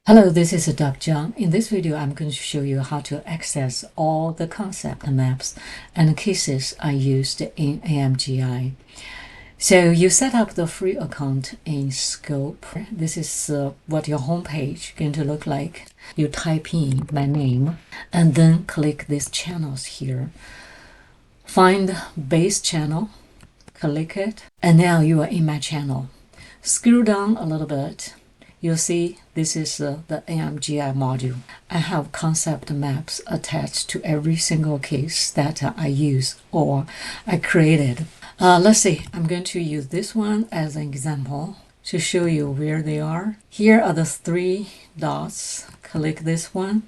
Hello, this is Dr. Jiang. In this video, I'm going to show you how to access all the concept maps and cases I used in AMGI. So you set up the free account in Scope. This is what your homepage is going to look like. You type in my name and then click these channels here. Find base channel, click it, and now you are in my channel. Scroll down a little bit. You'll see this is the AMGI module. I have concept maps attached to every single case that I use or I created. Let's see, I'm going to use this one as an example to show you where they are. Here are the three dots. Click this one,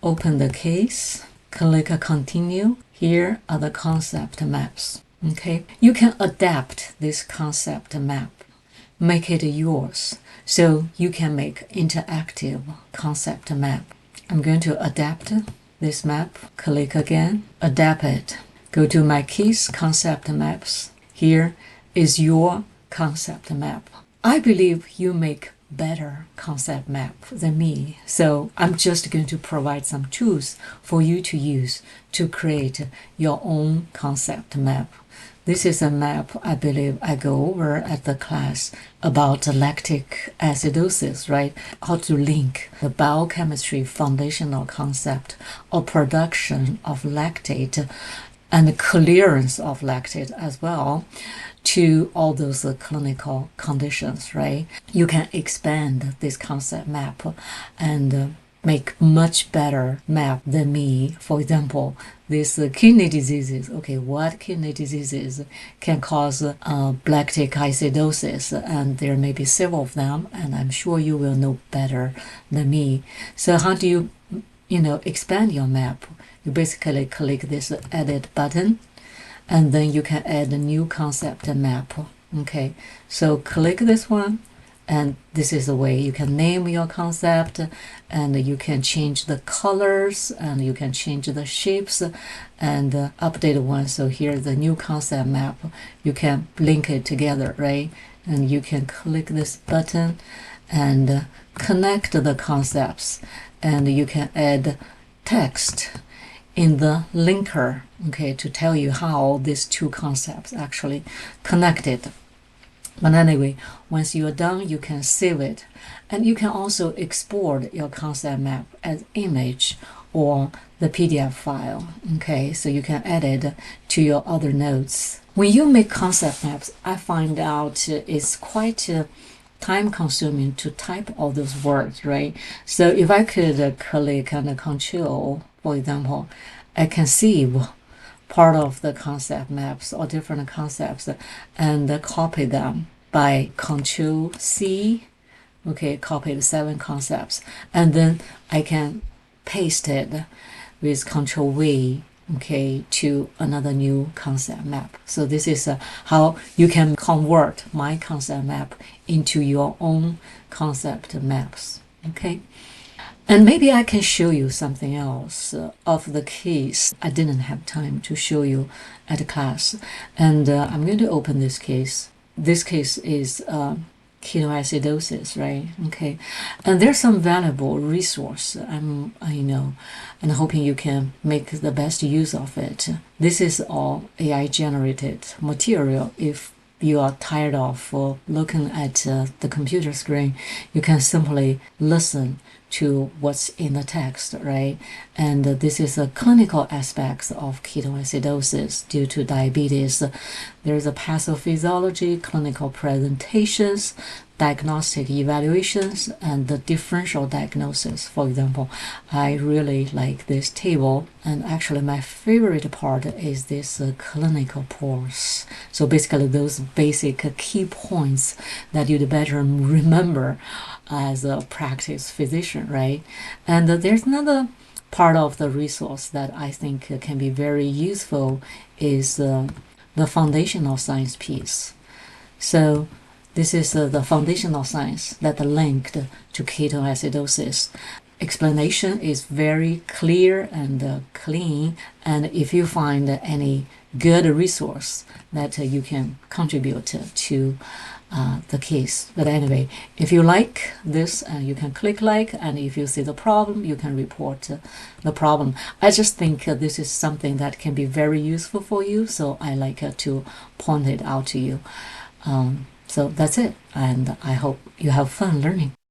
open the case, click continue. Here are the concept maps. Okay, you can adapt this concept map, make it yours. So you can make interactive concept map. I'm going to adapt this map. Click again, adapt it. Go to my case concept maps. Here is your concept map. I believe you make better concept map than me. So I'm just going to provide some tools for you to use to create your own concept map. This is a map I believe I go over at the class about lactic acidosis, right? How to link the biochemistry foundational concept or production of lactate and the clearance of lactate as well to all those clinical conditions, right? You can expand this concept map and make much better map than me. For example, this kidney diseases. Okay, what kidney diseases can cause lactic acidosis? And there may be several of them, and I'm sure you will know better than me. So how do you, expand your map? You basically click this edit button, and then you can add a new concept map. Okay, so click this one. And this is the way you can name your concept, and you can change the colors, and you can change the shapes and update one. So here's the new concept map. You can link it together, right? And you can click this button and connect the concepts, and you can add text in the linker, okay, to tell you how these two concepts actually connected. But anyway, once you're done, you can save it. And you can also export your concept map as image or the PDF file. Okay, so you can add it to your other notes. When you make concept maps, I find out it's quite time consuming to type all those words, right? So if I could click and control, for example, I can save part of the concept maps or different concepts and copy them by Control C. Okay, copy the 7 concepts, and then I can paste it with Control V, okay, to another new concept map. So this is how you can convert my concept map into your own concept maps. Okay. And maybe I can show you something else of the case I didn't have time to show you at class. And I'm going to open this case. This case is ketoacidosis, right? Okay. And there's some valuable resource, and hoping you can make the best use of it. This is all AI generated material. If you are tired of looking at the computer screen, you can simply listen to what's in the text, right? And this is a clinical aspects of ketoacidosis due to diabetes. There's a pathophysiology, clinical presentations, diagnostic evaluations, and the differential diagnosis. For example, I really like this table, and actually my favorite part is this clinical pulse. So basically those basic key points that you'd better remember as a practice physician, right? And there's another part of the resource that I think can be very useful is the foundational science piece. So this is the foundational science that linked to ketoacidosis. Explanation is very clear and clean, and if you find any good resource that you can contribute to the keys. But anyway, if you like this, you can click like, and if you see the problem, you can report the problem. I just think this is something that can be very useful for you, so I like to point it out to you. So that's it, and I hope you have fun learning.